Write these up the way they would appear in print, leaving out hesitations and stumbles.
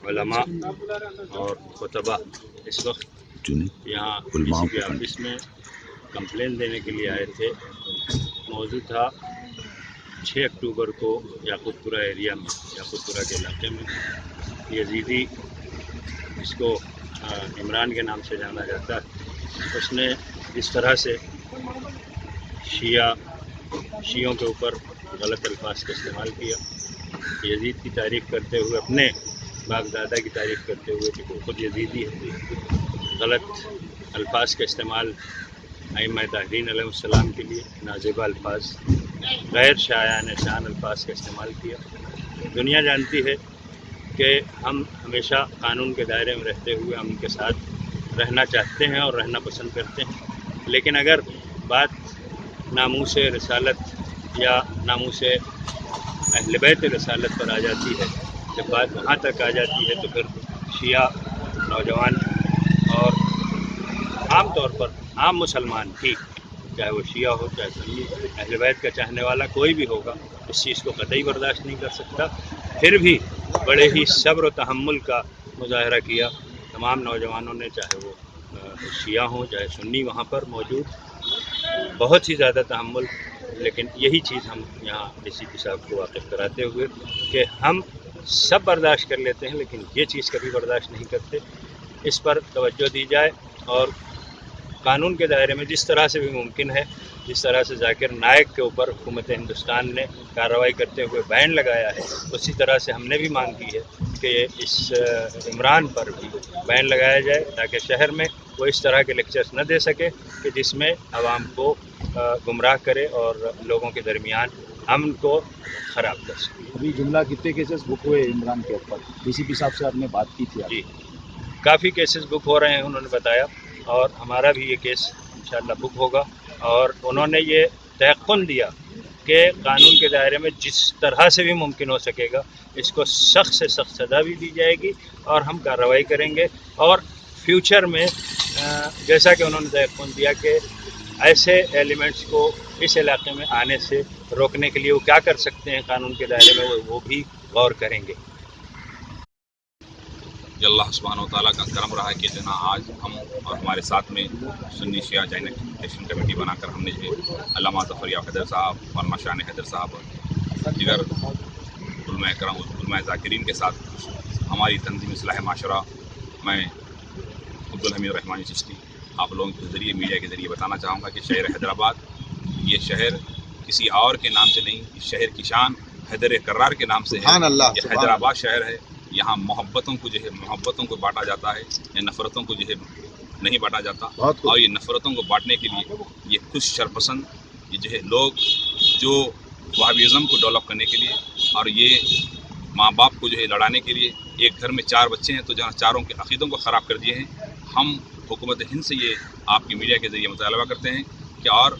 علماء اور خطبہ اس وقت یہاں کسی کے آفس میں کمپلین دینے کے لیے آئے تھے۔ موضوع تھا 6 اکتوبر کو یاقوت پورہ ایریا میں، یاقوت پورہ کے علاقے میں یزیدی، جس کو عمران کے نام سے جانا جاتا ہے، اس نے جس طرح سے شیعوں کے اوپر غلط الفاظ کا استعمال کیا، یزید کی تعریف کرتے ہوئے، اپنے باپ دادا کی تعریف کرتے ہوئے کہ وہ خود یزیدی ہے، غلط الفاظ کا استعمال ائمہ طاہرین علیہ السلام کے لیے، نازیبہ الفاظ، غیر شایان شان الفاظ کا استعمال کیا۔ دنیا جانتی ہے کہ ہم ہمیشہ قانون کے دائرے میں رہتے ہوئے ہم ان کے ساتھ رہنا چاہتے ہیں اور رہنا پسند کرتے ہیں، لیکن اگر بات ناموس رسالت یا ناموس اہل بیت رسالت پر آ جاتی ہے، جب بات وہاں تک آ جاتی ہے تو پھر شیعہ نوجوان اور عام طور پر عام مسلمان ہی، چاہے وہ شیعہ ہو چاہے سنی، اہل بیت کا چاہنے والا کوئی بھی ہوگا، اس چیز کو قطعی برداشت نہیں کر سکتا۔ پھر بھی بڑے ہی صبر و تحمل کا مظاہرہ کیا تمام نوجوانوں نے، چاہے وہ شیعہ ہوں چاہے سنی، وہاں پر موجود بہت ہی زیادہ تحمل۔ لیکن یہی چیز ہم یہاں ڈی سی پی صاحب کو واقف کراتے ہوئے کہ ہم سب برداشت کر لیتے ہیں لیکن یہ چیز کبھی برداشت نہیں کرتے، اس پر توجہ دی جائے اور قانون کے دائرے میں جس طرح سے بھی ممکن ہے، جس طرح سے ذاکر نائک کے اوپر حکومت ہندوستان نے کارروائی کرتے ہوئے بین لگایا ہے، اسی طرح سے ہم نے بھی مانگ کی ہے کہ اس عمران پر بھی بین لگایا جائے، تاکہ شہر میں وہ اس طرح کے لیکچرز نہ دے سکے کہ جس میں عوام کو گمراہ کرے اور لوگوں کے درمیان امن کو خراب کر سکے۔ ابھی جملہ کتنے کیسز بک ہوئے عمران کے اوپر؟ ڈی سی پی صاحب سے آپ نے بات کی تھی؟ جی، کافی کیسز بک ہو رہے ہیں، انہوں نے بتایا، اور ہمارا بھی یہ کیس انشاءاللہ بک ہوگا، اور انہوں نے یہ تیقن دیا کہ قانون کے دائرے میں جس طرح سے بھی ممکن ہو سکے گا اس کو سخت سے سخت سزا بھی دی جائے گی اور ہم کارروائی کریں گے، اور فیوچر میں جیسا کہ انہوں نے تیقن دیا کہ ایسے ایلیمنٹس کو اس علاقے میں آنے سے روکنے کے لیے وہ کیا کر سکتے ہیں قانون کے دائرے میں، وہ بھی غور کریں گے۔ یہ اللہ سبحانہ و تعالیٰ کا کرم رہا ہے کہ جناب آج ہم اور ہمارے ساتھ میں سنی شیعہ جوائنٹ ایکشن کمیٹی بنا کر ہم نے جو ہے علامہ ظفر یافتہ حیدر صاحب، مولانا شاہ حیدر صاحب اور دیگر علماء کرام، علماء ذاکرین کے ساتھ ہماری تنظیم اصلاح معاشرہ، میں عبدالحمید رحمانی چشتی، آپ لوگوں کے ذریعے میڈیا کے ذریعے بتانا چاہوں گا کہ شہر حیدرآباد یہ شہر کسی اور کے نام سے نہیں، اس شہر کی شان حیدر کرار کے نام سے ہے۔ یہ حیدرآباد شہر ہے، یہاں محبتوں کو جو ہے محبتوں کو بانٹا جاتا ہے، یا نفرتوں کو جو ہے نہیں بانٹا جاتا، اور یہ نفرتوں کو بانٹنے کے لیے یہ کچھ شرپسند یہ جو ہے لوگ جو وہابیزم کو ڈیولپ کرنے کے لیے اور یہ ماں باپ کو جو ہے لڑانے کے لیے، ایک گھر میں 4 بچے ہیں تو جہاں چاروں کے عقیدوں کو خراب کر دیے ہیں، ہم حکومت ہند سے یہ آپ کی میڈیا کے ذریعے مطالبہ کرتے ہیں کہ اور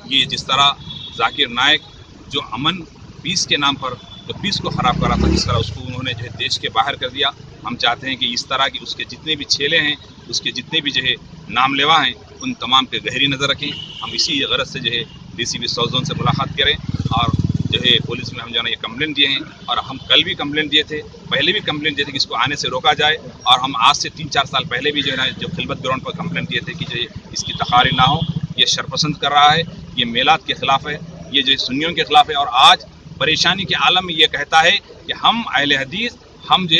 یہ جس طرح ذاکر نائک جو امن پیس کے نام پر جو پیس کو خراب کرا تھا، جس طرح اس کو انہوں نے جو ہے دیش کے باہر کر دیا، ہم چاہتے ہیں کہ اس طرح کی اس کے جتنے بھی چھیلے ہیں، اس کے جتنے بھی جو ہے نام لیوا ہیں، ان تمام پہ گہری نظر رکھیں۔ ہم اسی غرض سے جو ہے ڈی سی پی ساؤتھ زون سے ملاقات کریں، اور جو ہے پولیس میں ہم جو ہے یہ کمپلین دیے ہیں، اور ہم کل بھی کمپلین دیے تھے، پہلے بھی کمپلین دیے تھے کہ اس کو آنے سے روکا جائے، اور ہم آج سے 3-4 سال پہلے بھی جو ہے نا جو خلبت گراؤنڈ پر کمپلین دیے تھے کہ جو اس کی تقاریر نہ ہو، یہ شرپسند کر رہا ہے، یہ میلاد کے خلاف ہے، یہ جو سنیوں کے خلاف ہے، اور آج پریشانی کے عالم میں یہ کہتا ہے کہ ہم اہل حدیث، ہم جو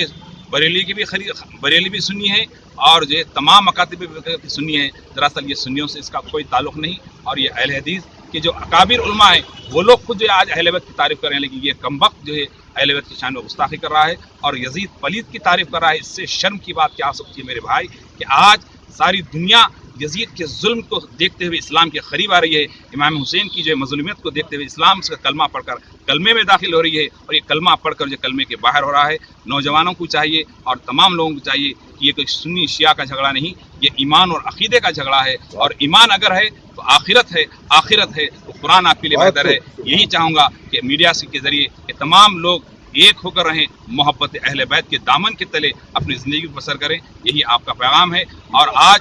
بریلی بھی سنی ہے اور جو تمام مکاتب بھی سنی ہے۔ دراصل یہ سنیوں سے اس کا کوئی تعلق نہیں، اور یہ اہل حدیث کے جو اکابر علماء ہیں وہ لوگ خود جو آج اہل بیت کی تعریف کر رہے ہیں، لیکن یہ کمبخت جو ہے اہل بیت کی شان میں گستاخی کر رہا ہے اور یزید پلید کی تعریف کر رہا ہے۔ اس سے شرم کی بات کیا ہو سکتی ہے میرے بھائی کہ آج ساری دنیا یزید کے ظلم کو دیکھتے ہوئے اسلام کے قریب آ رہی ہے، امام حسین کی جو مظلومیت کو دیکھتے ہوئے اسلام سے کلمہ پڑھ کر کلمے میں داخل ہو رہی ہے، اور یہ کلمہ پڑھ کر جو کلمے کے باہر ہو رہا ہے۔ نوجوانوں کو چاہیے اور تمام لوگوں کو چاہیے کہ یہ کوئی سنی شیعہ کا جھگڑا نہیں، یہ ایمان اور عقیدے کا جھگڑا ہے، اور ایمان اگر ہے تو آخرت ہے، آخرت ہے تو قرآن آپ کے لیے بہتر ہے۔ یہی چاہوں گا کہ میڈیا کے ذریعے کہ تمام لوگ ایک ہو کر رہیں، محبت اہل بیت کے دامن کے تلے اپنی زندگی کو بسر کریں، یہی آپ کا پیغام ہے۔ اور آج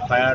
FIR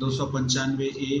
295A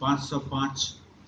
505